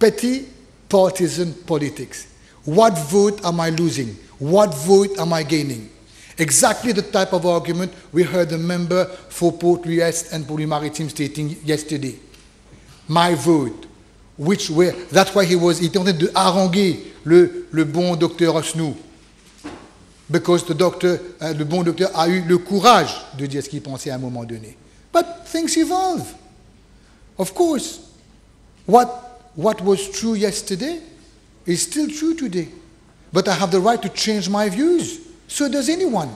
petty partisan politics. What vote am I losing? What vote am I gaining? Exactly the type of argument we heard the member for Port-Louis and Port-Louis-Maritime stating yesterday. My vote, which way? That's why he était en train de haranguer le bon docteur Osnou. Because le bon docteur a eu le courage de dire ce qu'il pensait à un moment donné. But things evolve. Of course, what was true yesterday is still true today. But I have the right to change my views. So does anyone.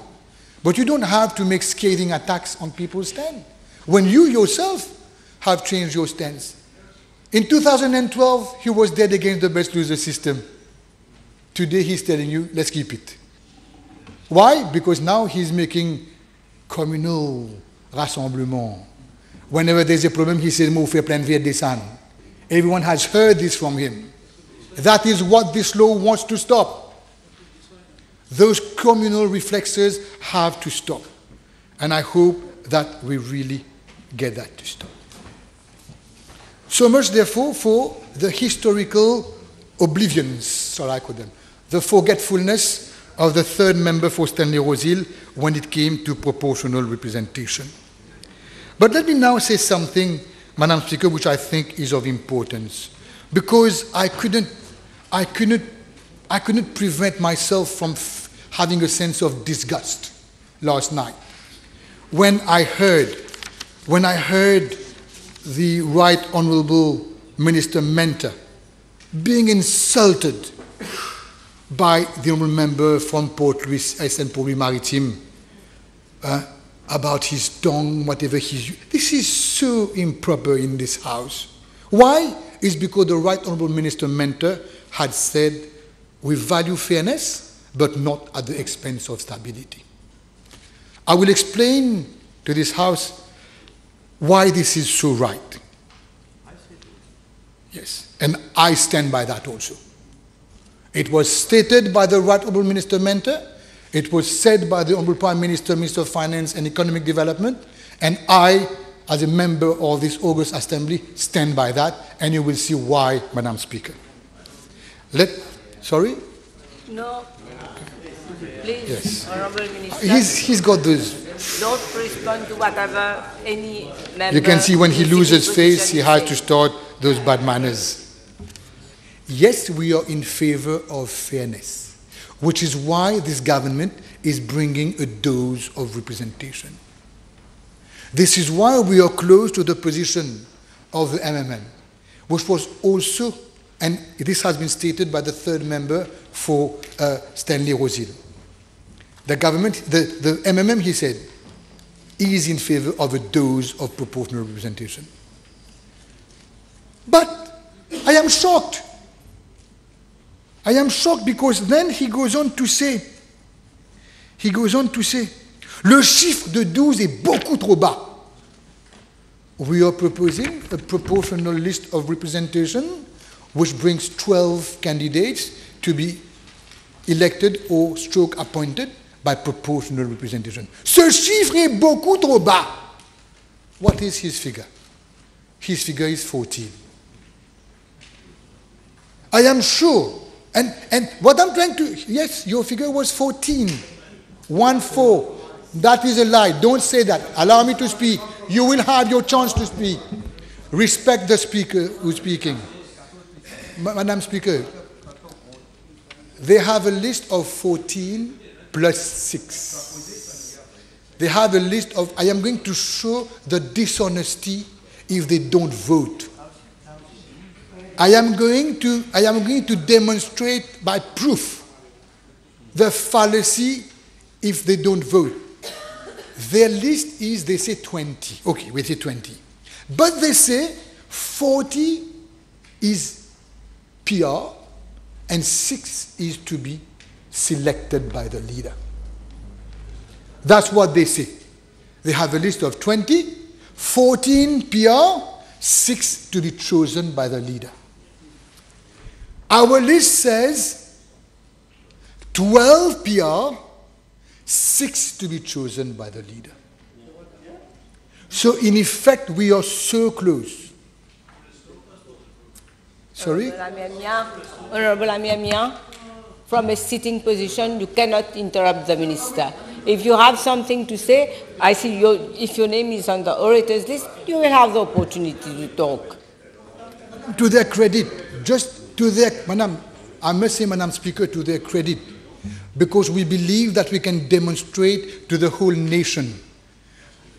But you don't have to make scathing attacks on people's stand when you yourself have changed your stance. In 2012, he was dead against the best loser system. Today he's telling you, let's keep it. Why? Because now he's making communal rassemblement. Whenever there's a problem, he says, "Move plein Viet-des-Anguilles." Everyone has heard this from him. That is what this law wants to stop. Those communal reflexes have to stop. And I hope that we really get that to stop. So much, therefore, for the historical oblivions, shall I call them, the forgetfulness of the third member for Stanley Rose-Hill when it came to proportional representation. But let me now say something, Madam Speaker, which I think is of importance, because I couldn't prevent myself from having a sense of disgust last night when I heard the Right Honourable Minister Mentor being insulted by the honourable member from Port-Louis and Port-Louis-Maritime about his tongue, whatever he's using. This is so improper in this House. Why? It's because the Right Honourable Minister Mentor had said, we value fairness, but not at the expense of stability. I will explain to this House why this is so right. Yes, and I stand by that also. It was stated by the Right Honourable Minister Mentor, it was said by the Honourable Prime Minister, Minister of Finance and Economic Development, and I, as a member of this August Assembly, stand by that, and you will see why, Madam Speaker. Sorry? No. Please, yes. Honourable Minister. He's got those. Don't respond to whatever any member... You can see when he loses face, he has to start those bad manners. Yes, we are in favor of fairness, which is why this government is bringing a dose of representation. This is why we are close to the position of the MMM, which was also, and this has been stated by the third member for Stanley Rose-Hill. The government, the MMM, he said, is in favor of a dose of proportional representation. But I am shocked. I am shocked because then he goes on to say, le chiffre de 12 est beaucoup trop bas. We are proposing a proportional list of representation which brings 12 candidates to be elected or stroke appointed by proportional representation. Ce chiffre est beaucoup trop bas. What is his figure? His figure is 14. I am sure. And what I'm trying to, yes, your figure was 14. 1-4. That is a lie. Don't say that. Allow me to speak. You will have your chance to speak. Respect the speaker who's speaking. Madam Speaker, they have a list of 14 plus 6. They have a list of, I am going to show the dishonesty if they don't vote. I am going to demonstrate by proof the fallacy if they don't vote. Their list is, they say 20. Okay, we say 20. But they say 40 is PR and 6 is to be selected by the leader. That's what they say. They have a list of 20, 14 PR, 6 to be chosen by the leader. Our list says 12 PR, 6 to be chosen by the leader. So in effect, we are so close. Sorry? Honorable Amiamia, from a sitting position, you cannot interrupt the minister. If you have something to say, I see if your name is on the orators list, you will have the opportunity to talk. To their credit, just to their, Madam, I must say, Madam Speaker, to their credit, because we believe that we can demonstrate to the whole nation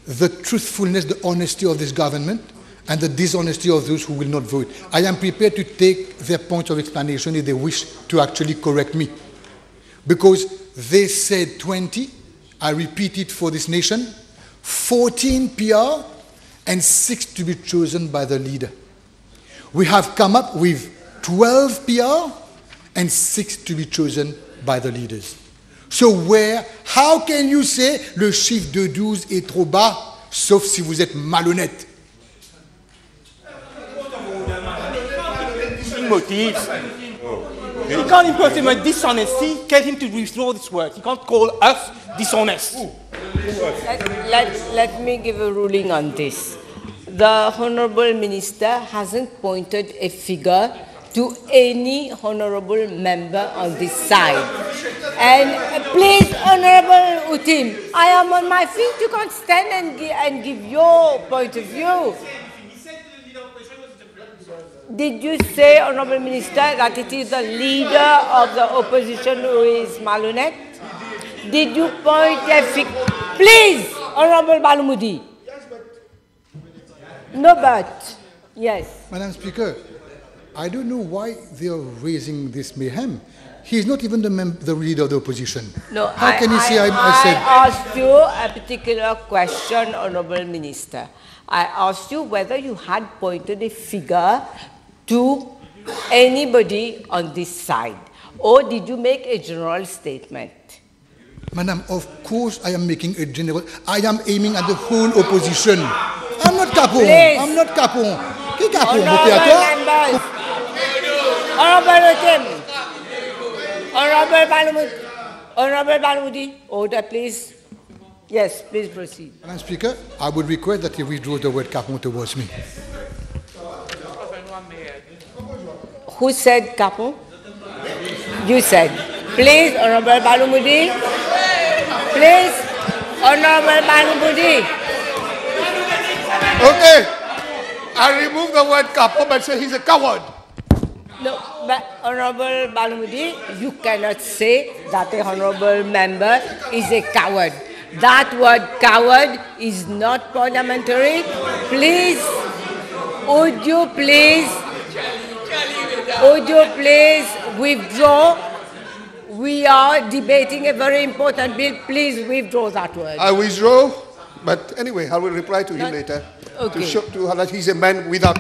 the truthfulness, the honesty of this government, and the dishonesty of those who will not vote. I am prepared to take their point of explanation if they wish to actually correct me. Because they said 20, I repeat it for this nation, 14 PR, and 6 to be chosen by the leader. We have come up with 12 PR, and 6 to be chosen by the leaders. So how can you say le chiffre de 12 est trop bas, sauf si vous êtes malhonnête? Motives. You can't impose him a dishonesty, get him to withdraw this word. You can't call us dishonest. Let me give a ruling on this. The Honourable Minister hasn't pointed a figure to any Honourable member on this side. And please, Honourable Uteem, I am on my feet. You can't stand and give your point of view. Did you say, Honourable Minister, that it is the leader of the opposition who is malhonnête? Did you point a figure? Please, Honourable Baloomoody. No, but. Yes. Madam Speaker, I don't know why they are raising this mayhem. He is not even the leader of the opposition. No, How can you say I said? I asked you a particular question, Honourable Minister. I asked you whether you had pointed a figure to anybody on this side, or did you make a general statement? Madam, of course I am making a general. I am aiming at the whole opposition. I'm not Kapon. Please. I'm not Kapon. Qui Kapon? Honourable members, Honourable Uteem, Honourable Baloomoody, order please. Yes, please proceed. Madam Speaker, I would request that he withdraw the word Kapon towards me. Who said Kapon? You said. Please, Honourable Baloomoody. Please, Honourable Baloomoody. Okay. I remove the word Kapon but say he's a coward. No, but Honourable Baloomoody, you cannot say that a honourable member is a coward. That word coward is not parliamentary. Please, would you please withdraw? We are debating a very important bill. Please withdraw that word. I withdraw, but anyway, I will reply to him later Okay. to show to her that he's a man without.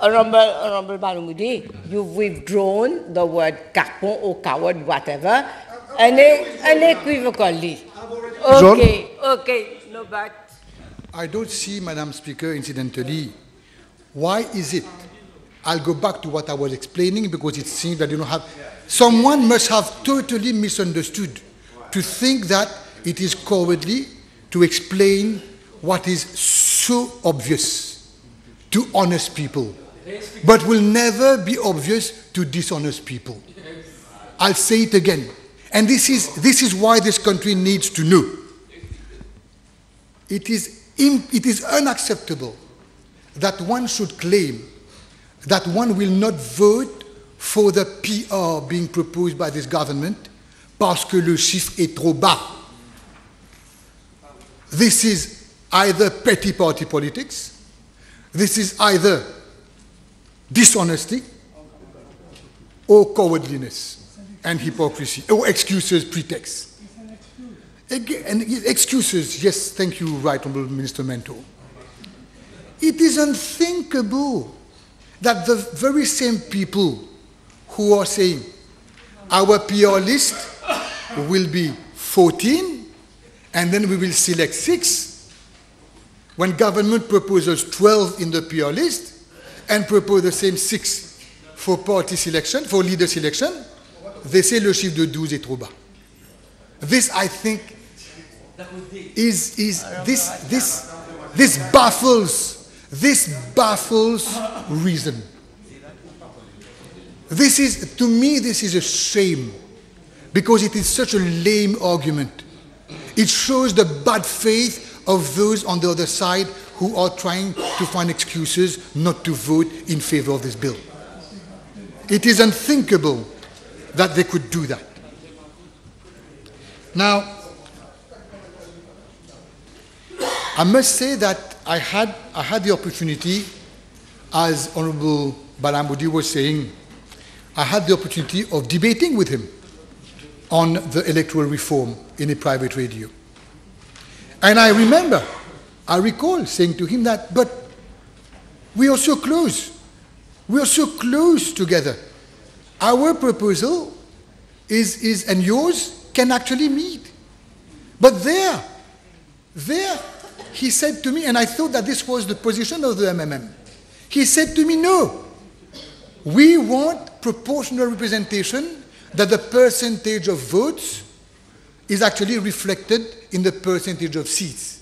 Honourable Baloomoody, you've withdrawn the word Kapon or coward, whatever, unequivocally. Okay, no, but. I don't see, Madam Speaker, incidentally, why is it? I'll go back to what I was explaining because it seems that you don't have. Someone must have totally misunderstood to think that it is cowardly to explain what is so obvious to honest people, but will never be obvious to dishonest people. I'll say it again. And this is why this country needs to know. It is unacceptable that one should claim that one will not vote for the PR being proposed by this government parce que le chiffre est trop bas. This is either petty party politics, this is either dishonesty or cowardliness and hypocrisy, or excuses, pretext. And excuses, yes, thank you, Right Honourable Minister Mento. It is unthinkable that the very same people who are saying our PR list will be 14 and then we will select 6, when government proposes 12 in the PR list and propose the same 6 for party selection, for leader selection, they say le chiffre de 12 est trop bas. This, I think, this baffles This baffles reason. To me, this is a shame, because it is such a lame argument. It shows the bad faith of those on the other side who are trying to find excuses not to vote in favor of this bill. It is unthinkable that they could do that. Now, I must say that I had the opportunity, as Honorable Baloomoody was saying, I had the opportunity of debating with him on the electoral reform in a private radio. And I recall saying to him that, but we are so close. We are so close together. Our proposal is and yours can actually meet. But there, he said to me, and I thought that this was the position of the MMM. He said to me, no, we want proportional representation, that the percentage of votes is actually reflected in the percentage of seats.